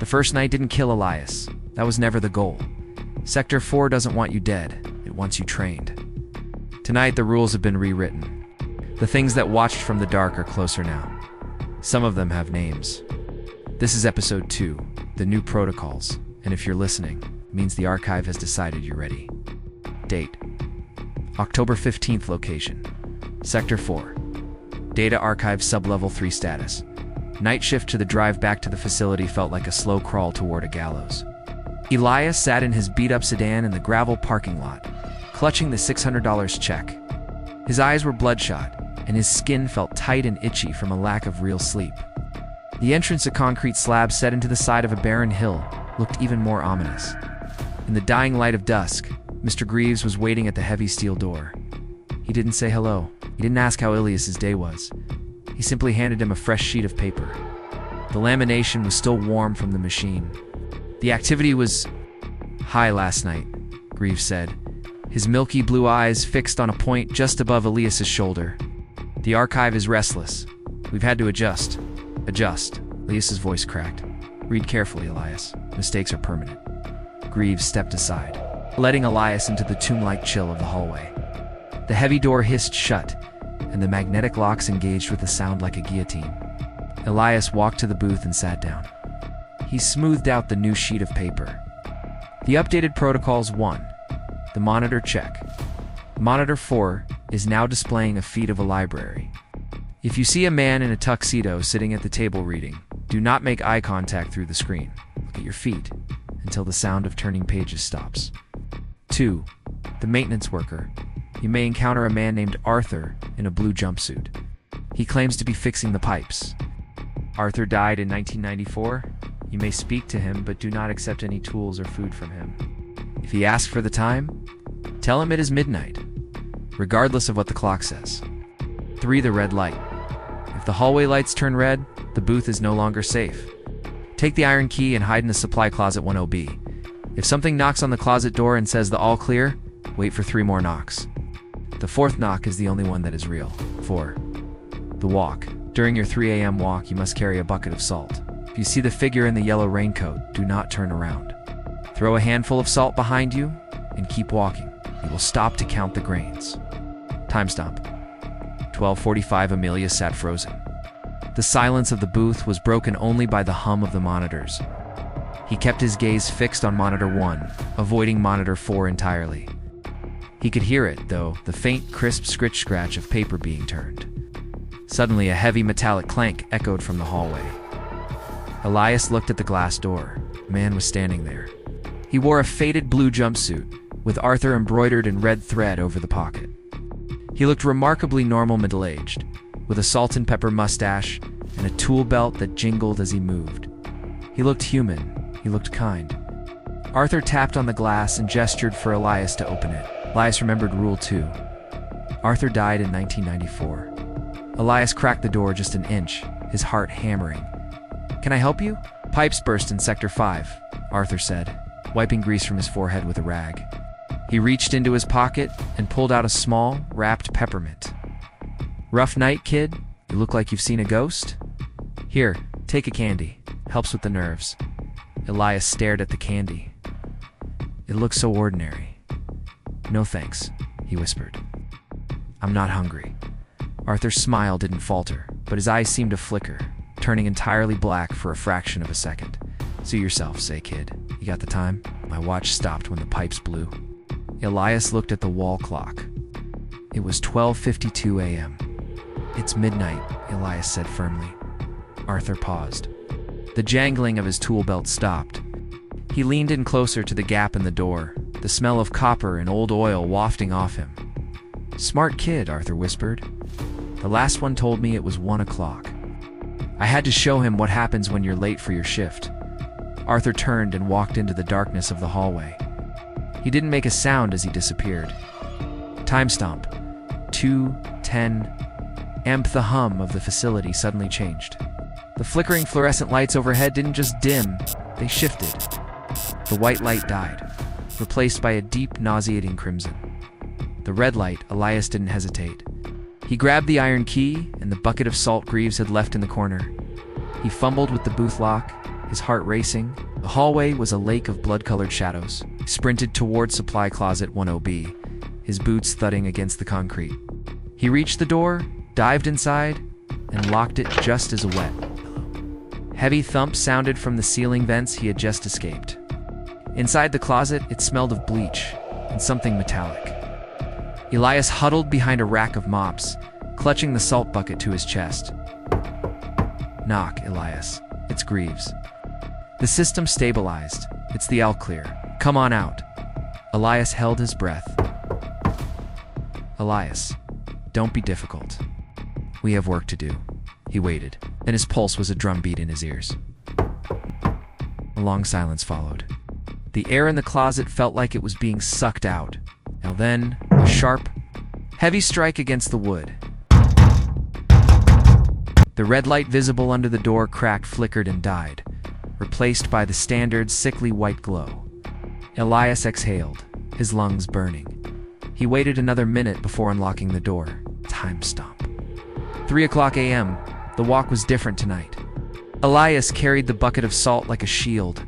The first night didn't kill Elias. That was never the goal. Sector 4 doesn't want you dead. It wants you trained. Tonight, the rules have been rewritten. The things that watched from the dark are closer now. Some of them have names. This is episode 2, the new protocols, and if you're listening, it means the archive has decided you're ready. Date: October 15th. Location: Sector 4. Data archive sublevel 3 status. Night shift to the drive back to the facility felt like a slow crawl toward a gallows. Elias sat in his beat-up sedan in the gravel parking lot, clutching the $600 check. His eyes were bloodshot, and his skin felt tight and itchy from a lack of real sleep. The entrance, a concrete slab set into the side of a barren hill, looked even more ominous. In the dying light of dusk, Mr. Greaves was waiting at the heavy steel door. He didn't say hello. He didn't ask how Elias's day was. He simply handed him a fresh sheet of paper. The lamination was still warm from the machine. The activity was high last night, Greaves said, his milky blue eyes fixed on a point just above Elias's shoulder. The archive is restless. We've had to adjust. Adjust. Elias's voice cracked. Read carefully, Elias. Mistakes are permanent. Greaves stepped aside, letting Elias into the tomb-like chill of the hallway. The heavy door hissed shut, and the magnetic locks engaged with a sound like a guillotine. Elias walked to the booth and sat down. He smoothed out the new sheet of paper. The updated protocols: 1. The monitor check. Monitor 4 is now displaying a feed of a library. If you see a man in a tuxedo sitting at the table reading, do not make eye contact through the screen. Look at your feet until the sound of turning pages stops. 2. The maintenance worker. You may encounter a man named Arthur in a blue jumpsuit. He claims to be fixing the pipes. Arthur died in 1994. You may speak to him, but do not accept any tools or food from him. If he asks for the time, tell him it is midnight, regardless of what the clock says. 3. The red light. If the hallway lights turn red, the booth is no longer safe. Take the iron key and hide in the supply closet 10B. If something knocks on the closet door and says the all clear, wait for 3 more knocks. The 4th knock is the only one that is real. 4. The walk. During your 3 a.m. walk, you must carry a bucket of salt. If you see the figure in the yellow raincoat, do not turn around. Throw a handful of salt behind you and keep walking. You will stop to count the grains. Timestamp: 12:45. Amelia sat frozen. The silence of the booth was broken only by the hum of the monitors. He kept his gaze fixed on monitor 1, avoiding monitor 4 entirely. He could hear it, though, the faint, crisp scritch-scratch of paper being turned. Suddenly, a heavy metallic clank echoed from the hallway. Elias looked at the glass door. A man was standing there. He wore a faded blue jumpsuit, with Arthur embroidered in red thread over the pocket. He looked remarkably normal middle-aged, with a salt and pepper mustache and a tool belt that jingled as he moved. He looked human. He looked kind. Arthur tapped on the glass and gestured for Elias to open it. Elias remembered Rule 2. Arthur died in 1994. Elias cracked the door just an inch, his heart hammering. "Can I help you?" "Pipes burst in Sector 5, Arthur said, wiping grease from his forehead with a rag. He reached into his pocket and pulled out a small, wrapped peppermint. "Rough night, kid? You look like you've seen a ghost? Here, take a candy. Helps with the nerves." Elias stared at the candy. It looked so ordinary. "No thanks," he whispered. "I'm not hungry." Arthur's smile didn't falter, but his eyes seemed to flicker, turning entirely black for a fraction of a second. "Suit yourself, say, kid. You got the time?" My watch stopped when the pipes blew. Elias looked at the wall clock. It was 12:52 a.m. "It's midnight," Elias said firmly. Arthur paused. The jangling of his tool belt stopped. He leaned in closer to the gap in the door, the smell of copper and old oil wafting off him. "Smart kid," Arthur whispered. "The last one told me it was 1 o'clock. I had to show him what happens when you're late for your shift." Arthur turned and walked into the darkness of the hallway. He didn't make a sound as he disappeared. Timestamp: 2:10 a.m. The hum of the facility suddenly changed. The flickering fluorescent lights overhead didn't just dim, they shifted. The white light died, replaced by a deep, nauseating crimson. The red light, Elias didn't hesitate. He grabbed the iron key and the bucket of salt Greaves had left in the corner. He fumbled with the booth lock his heart racing. The hallway was a lake of blood-colored shadows. He sprinted toward supply closet 10B, his boots thudding against the concrete. He reached the door, dived inside, and locked it just as a wet. Heavy thumps sounded from the ceiling vents he had just escaped. Inside the closet, it smelled of bleach and something metallic. Elias huddled behind a rack of mops, clutching the salt bucket to his chest. Knock, Elias. It's Greaves. The system stabilized. It's the all clear. Come on out. Elias held his breath. Elias, don't be difficult. We have work to do. He waited, and his pulse was a drumbeat in his ears. A long silence followed. The air in the closet felt like it was being sucked out. Now then, a sharp, heavy strike against the wood. The red light visible under the door cracked, flickered, and died, replaced by the standard sickly white glow. Elias exhaled, his lungs burning. He waited another minute before unlocking the door. Time stomp. 3:00 a.m. The walk was different tonight. Elias carried the bucket of salt like a shield.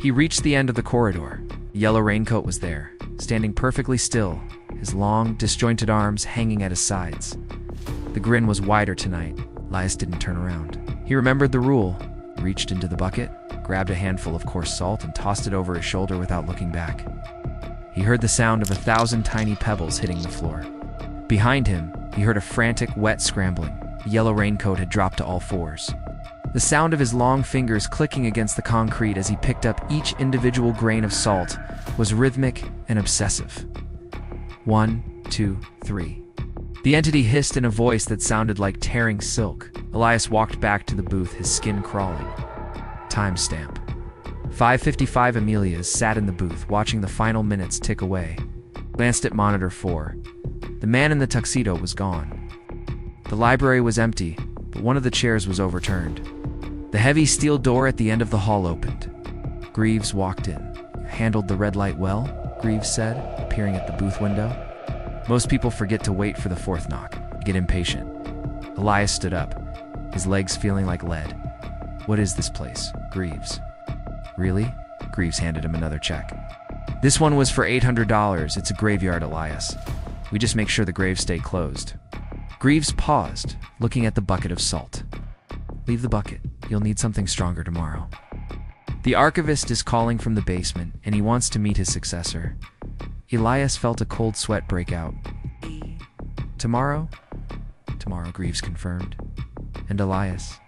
He reached the end of the corridor. The yellow raincoat was there, standing perfectly still, his long, disjointed arms hanging at his sides. The grin was wider tonight. Elias didn't turn around. He remembered the rule. He reached into the bucket, grabbed a handful of coarse salt, and tossed it over his shoulder without looking back. He heard the sound of 1,000 tiny pebbles hitting the floor. Behind him, he heard a frantic, wet scrambling. The yellow raincoat had dropped to all fours. The sound of his long fingers clicking against the concrete as he picked up each individual grain of salt was rhythmic and obsessive. 1, 2, 3. The entity hissed in a voice that sounded like tearing silk. Elias walked back to the booth, his skin crawling. Timestamp. 5:55. Elias sat in the booth, watching the final minutes tick away. Glanced at monitor 4. The man in the tuxedo was gone. The library was empty, but one of the chairs was overturned. The heavy steel door at the end of the hall opened. Greaves walked in. "You handled the red light well," Greaves said, appearing at the booth window. Most people forget to wait for the fourth knock, get impatient. Elias stood up, his legs feeling like lead. "What is this place, Greaves?" "Really?" Greaves handed him another check. "This one was for $800. It's a graveyard, Elias. We just make sure the graves stay closed." Greaves paused, looking at the bucket of salt. "Leave the bucket. You'll need something stronger tomorrow." The archivist is calling from the basement, and he wants to meet his successor. Elias felt a cold sweat break out. "Tomorrow?" "Tomorrow," Greaves confirmed. "And Elias,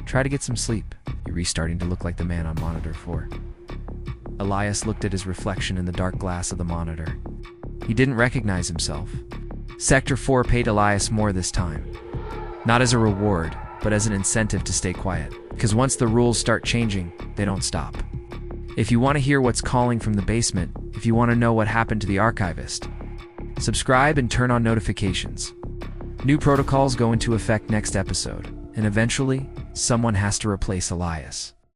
try to get some sleep. You're restarting to look like the man on monitor 4. Elias looked at his reflection in the dark glass of the monitor. He didn't recognize himself. Sector 4 paid Elias more this time. Not as a reward, but as an incentive to stay quiet. Because once the rules start changing, they don't stop. If you want to hear what's calling from the basement, if you want to know what happened to the archivist, subscribe and turn on notifications. New protocols go into effect next episode, and eventually, someone has to replace Elias.